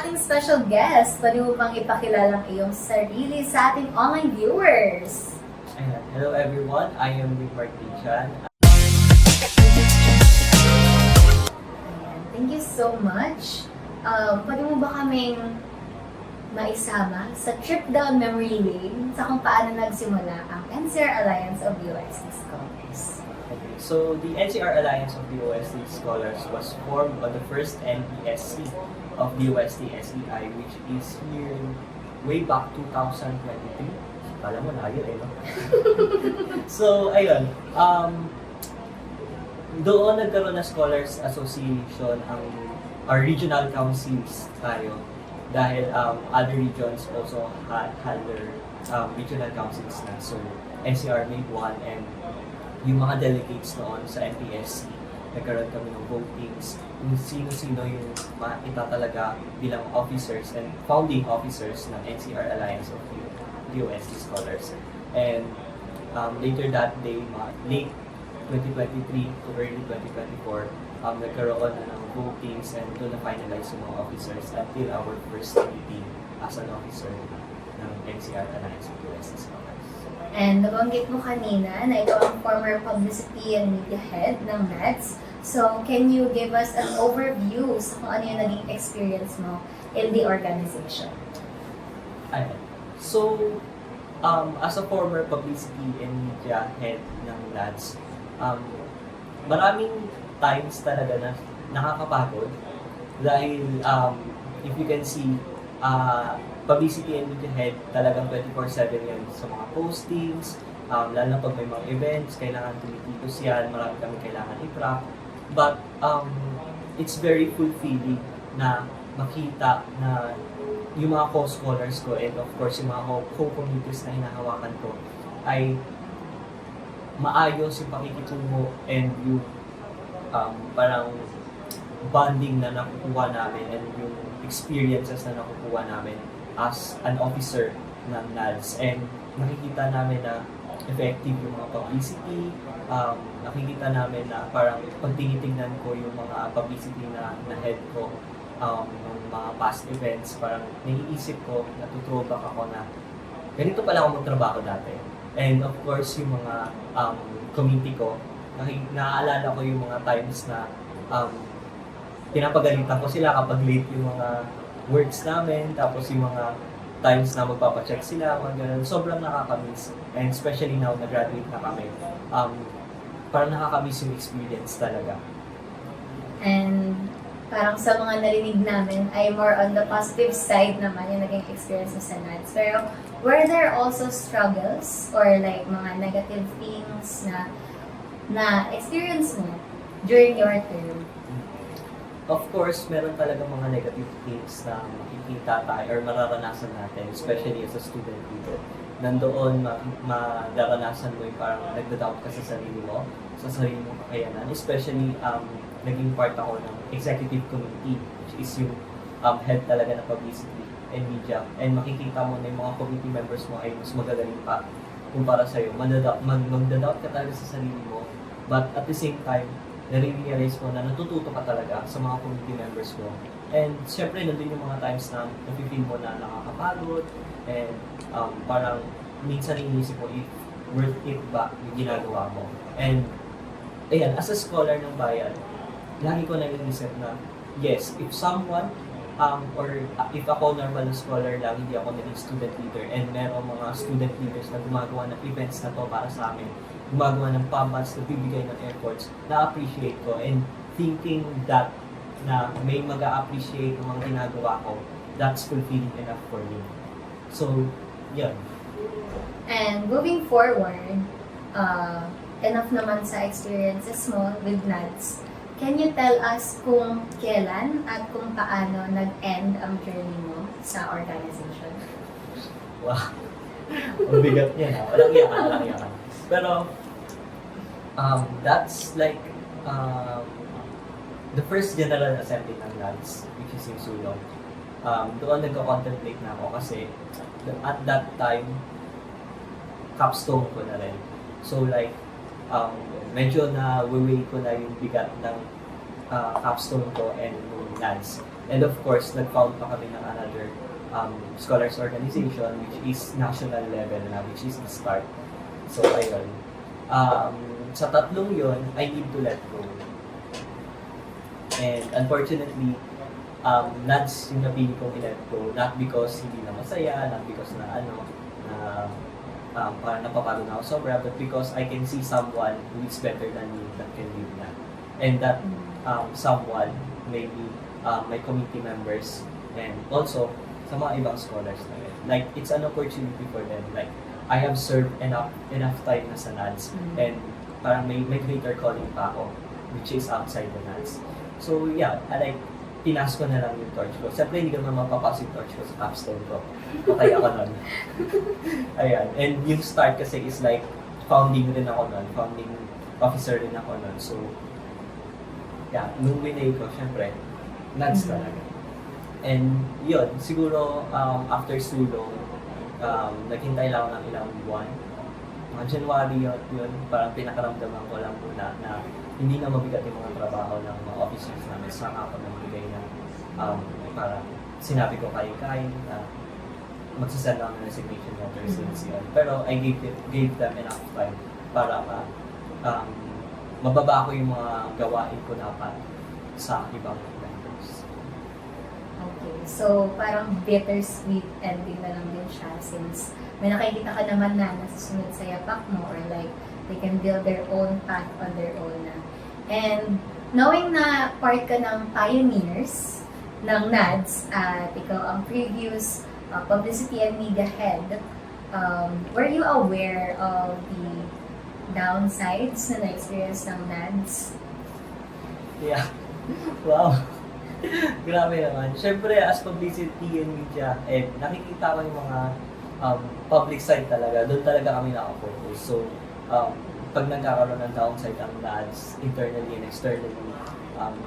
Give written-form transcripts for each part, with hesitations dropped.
ating special guest. Pwede mo bang ipakilala ang iyong sarili sa ating online viewers? Ayan. Hello everyone, I am Rick Martichan. Thank you so much. Pwede mo ba kaming maisama sa trip down memory lane sa kung paano nagsimula ang NCR Alliance of UST Scholars? Okay, so the NCR Alliance of the UST Scholars was formed by the first NPSC of the UST SEI, which is here way back 2023. Kala mo na yun, no? So, ayun. Doon nagkaroon na Scholars Association ang our regional councils tayo dahil other regions also had their regional councils na. So, NCR made one and yung mga delegates noon sa NPSC, nagkaroon kami ng votings kung sino-sino yung makita talaga bilang officers and founding officers ng NCR Alliance of the UST Scholars. And later that day, late 2023 to early 2024, nagkaroon na ng votings and doon na-finalize yung mga officers until our first meeting as an officer ng NCR Alliance of the UST Scholars. And nabanggit mo kanina na ito ang former publicity and media head ng NADS. So, can you give us an overview sa kung ano yung naging experience mo in the organization? Ayan. So, as a former publicity and media head ng NADS, maraming times talaga na nakakapagod dahil if you can see, publicity and media head talagang 24/7 yan sa mga postings, lalo na pag may mga events, kailangan tumitikos yan, marami kami kailangan i-track. But it's very fulfilling na makita na yung mga co-scholars ko and of course yung mga co-committees na hinahawakan ko ay maayos yung pakikitungo and yung parang bonding na nakukuha namin and yung experiences na nakukuha namin as an officer ng NADS. And nakikita namin na effective yung mga publicity, nakikita namin na parang pag tinitingnan ko yung mga publicity na head ko ng mga past events, parang naiisip ko, natuthrowback ako na ganito pala ako magtrabaho dati. And of course, yung mga committee ko, naaalala ko yung mga times na pinapagalitan ko sila kapag late yung mga works namin, tapos yung mga times na magpapacheck sila, mga ganun. Sobrang nakakamiss. And especially now, na-graduate na kami. Parang nakakamiss yung experience talaga. And parang sa mga narinig namin ay more on the positive side naman yung naging experience mo sa NADS. Pero were there also struggles or like mga negative things na experience mo during your term? Of course, meron talaga mga negative things na makikita tayo or mararanasan natin, especially as a student leader. Nandoon, madaranasan mo yung parang nagda-doubt ka sa sarili mo, sa sarili mong kakayanan. Especially, naging part ako ng executive committee, which is yung head talaga ng publicity and media. And makikita mo na yung mga committee members mo ay mas magagaling pa kumpara sa'yo. Magda-doubt ka talaga sa sarili mo, but at the same time, nare-realize mo na natututo ka talaga sa mga committee members mo. And syempre, nandun yung mga times na nafe-feel mo na nakakapagod and parang minsan iniisip mo if worth it ba yung ginagawa mo. And ayan, as a scholar ng bayan, lagi ko nag-iisip na yes, if someone or if ako normal na scholar lang, hindi ako naging student leader and meron mga student leaders na gumagawa ng events na to para sa amin, gumagawa ng pambats, nagbibigay ng efforts, na-appreciate ko and thinking that na may mag-a-appreciate ng mga ginagawa ko, that's fulfilling enough for me. So, yun. And moving forward, enough naman sa experiences mo with NADS. Can you tell us kung kailan at kung paano nag-end ang journey mo sa organization? Wow. Ang bigat niya na. Walang iyakan. Pero, that's like the first General Assembly ng NADS, which is in Sulong. Doon nagko-contemplate na ako kasi at that time, capstone ko na rin. So like, medyo na-weigh ko na yung bigat ng capstone ko and yung NADS. And of course, nag-found pa kami ng another scholars organization which is national level na, which is the START. So, ayun. Sa tatlong yon I need to let go. And unfortunately, NADS yung napili kong i-let go, not because hindi na masaya, not because na parang napapagod na ako sobra, but because I can see someone who is better than me that can live na. And that someone, maybe my committee members, and also sa mga ibang scholars na rin. Like, it's an opportunity for them. Like, I have served enough time na sa NADS, and parang may greater calling pa ako, which is outside the NADS. So, yeah, pinas ko na lang yung torch ko. Siyempre, hindi ko naman mapapasok yung torch ko sa capstone ko. Patay ako nun. Ayan. And yung START kasi is like, founding rin ako nun. Founding officer rin ako nun. So, yeah, nung winay ko, siyempre, NADS talaga. And yun, siguro, after sulong, naghintay lang ako ng ilang buwan. Mga January yun, parang pinakaramdaman ko lang muna na hindi na mabigat yung mga trabaho ng mga officers namin. Saka ako nagbigay ng parang sinabi ko kay na magsasend ako ng resignation letter since yun. Pero I gave them enough time para mababa ko yung mga gawain ko dapat sa ibang members. Okay, so parang bittersweet ending na lang din siya since may nakikita ka naman na nasusunod sa yapak mo or like they can build their own path on their own na. And knowing na part ka ng pioneers ng NADS at ikaw ang previous publicity and media head, were you aware of the downsides na na-experience ng NADS? Yeah. Wow. Grabe naman. Siyempre, as publicity and media, nakikita ko yung mga public side talaga. Doon talaga kami nakafocus. So, pag nagkakaroon ng downside ang NADS, internally and externally,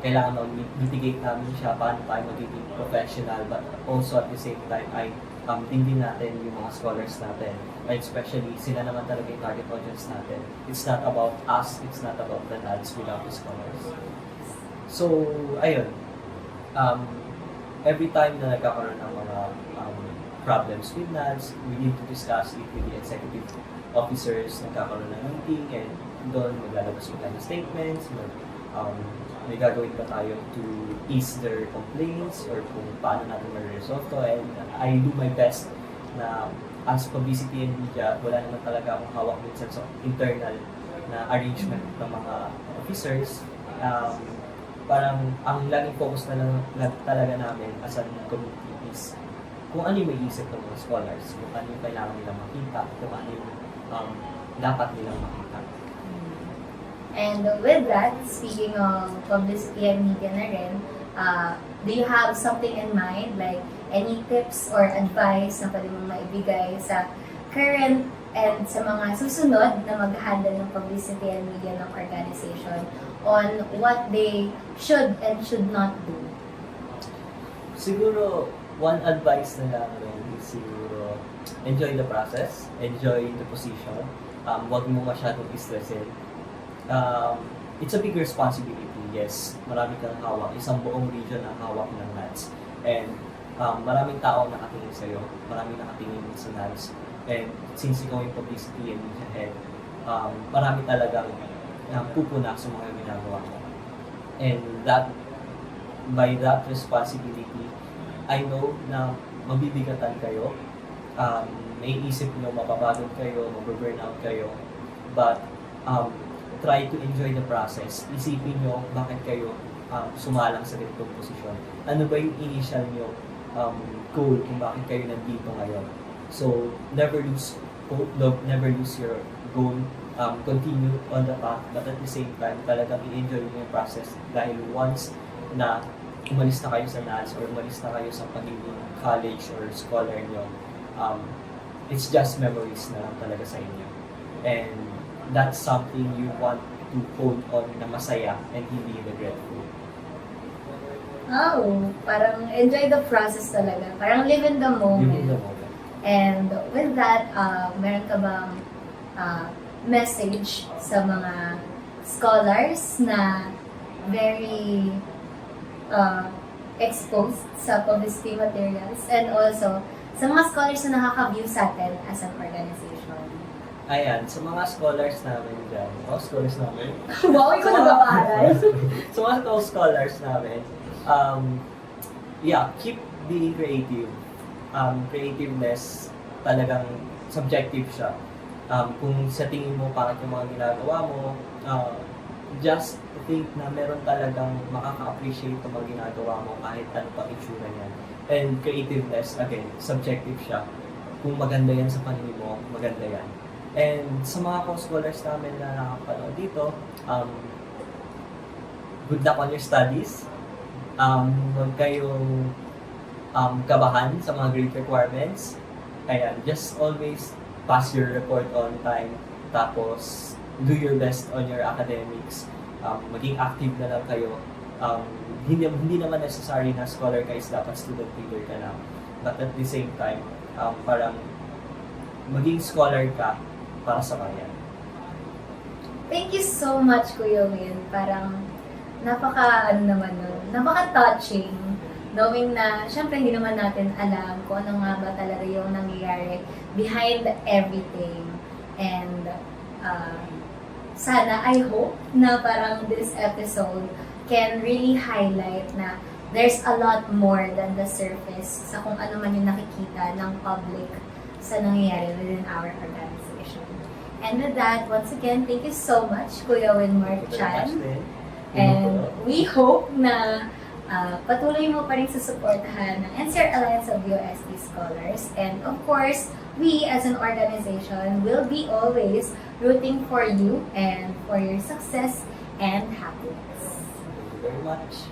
kailangan mitigate namin siya, paano tayo magiging professional, but also at the same time ay tingin natin yung mga scholars natin. And especially, sila naman talaga yung target audience natin. It's not about us, it's not about the NADS without the scholars. So, ayun. Every time na nagkakaroon ng mga problems with NADS, we need to discuss it with the executive officers, nagkakaroon ng meeting, and doon maglalabas yung tayo statements, may gagawin pa tayo to ease their complaints or kung paano natin ma-resolve to. And I do my best na as publicity and media, wala naman talaga akong hawak minsan sa internal na arrangement ng mga officers. Parang ang laging focus na lang talaga namin as a committee is kung ano yung may isip ng mga scholars, kung ano yung kailangan nilang makita, kung ano yung dapat nilang makita. And with that, speaking of publicity and media na rin, do you have something in mind, like any tips or advice na pwede mong maibigay sa current and sa mga susunod na mag-handle ng publicity and media ng organization on what they should and should not do? Siguro, one advice na lang rin is siguro enjoy the process, enjoy the position, huwag mo masyadong istressin. It's a big responsibility, yes. Marami kang hawak, isang buong region ang hawak ng NADS. And maraming tao nakatingin sa'yo, maraming nakatingin sa NADS. And since ikaw yung publicity and media head, marami talagang pupuna sa mga ginagawa mo. And by that responsibility, I know na mabibigatan kayo, may isip nyo, mapapagod kayo, mag-burnout kayo, but try to enjoy the process. Isipin nyo bakit kayo sumalang sa ganitong posisyon. Ano ba yung initial nyo goal kung bakit kayo nandito ngayon. So, never lose hope, never lose your goal. Continue on the path, but at the same time, talagang i-enjoy nyo yung process dahil once na umalis na kayo sa NADS or umalis na kayo sa pagiging college or scholar nyo, it's just memories na lang talaga sa inyo. And that's something you want to hold on na masaya and hindi regretful. Oh, parang enjoy the process talaga. Parang live in the moment. Live in the moment. And with that, meron ka bang message sa mga scholars na very exposed sa publicity materials and also sa mga scholars na nakaka-view sa atin as an organization. Ayan, sa mga scholars namin dyan, scholars namin, Wow, ikaw nag-aaral! sa mga scholars namin, keep being creative. Creativeness, talagang subjective siya. Kung sa tingin mo pangit yung mga ginagawa mo, just think na meron talagang makaka-appreciate yung mga ginagawa mo kahit ano pa itsura niyan. And creativeness, again, subjective siya. Kung maganda yan sa paningin mo, maganda yan. And sa mga co-scholars namin na nakapanood dito, good luck on your studies. Huwag kayong kabahan sa mga grade requirements. Ayan, just always pass your report on time. Tapos, do your best on your academics. Maging active na lang kayo. Hindi naman necessary na scholar ka is dapat student leader ka na. But at the same time, parang maging scholar ka para sa bayan. Thank you so much, Kuya Win. Parang napaka-touching. Knowing na, syempre hindi naman natin alam kung ano nga ba talaga yung nangyayari behind everything. And sana, I hope na parang this episode can really highlight na there's a lot more than the surface sa kung ano man yung nakikita ng public sa nangyayari within our organization. And with that, once again, thank you so much, Kuya Winmark Chan. And we hope na patuloy mo pa rin susuportahan ng NCR Alliance of UST Scholars. And of course, we as an organization will be always rooting for you and for your success and happiness. Thank you very much.